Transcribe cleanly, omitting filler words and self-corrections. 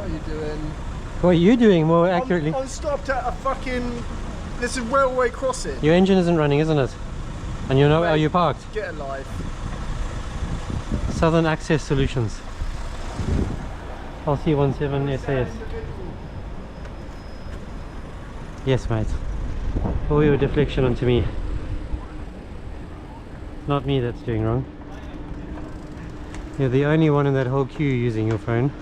What are you doing? What are you doing more accurately? I'm stopped at a fucking... This is railway crossing. Your engine isn't running, isn't it? And you know, are you parked? Get a life. Southern Access Solutions. LC17SAS. Yes, mate. All your deflection onto me. Not me that's doing wrong. You're the only one in that whole queue using your phone.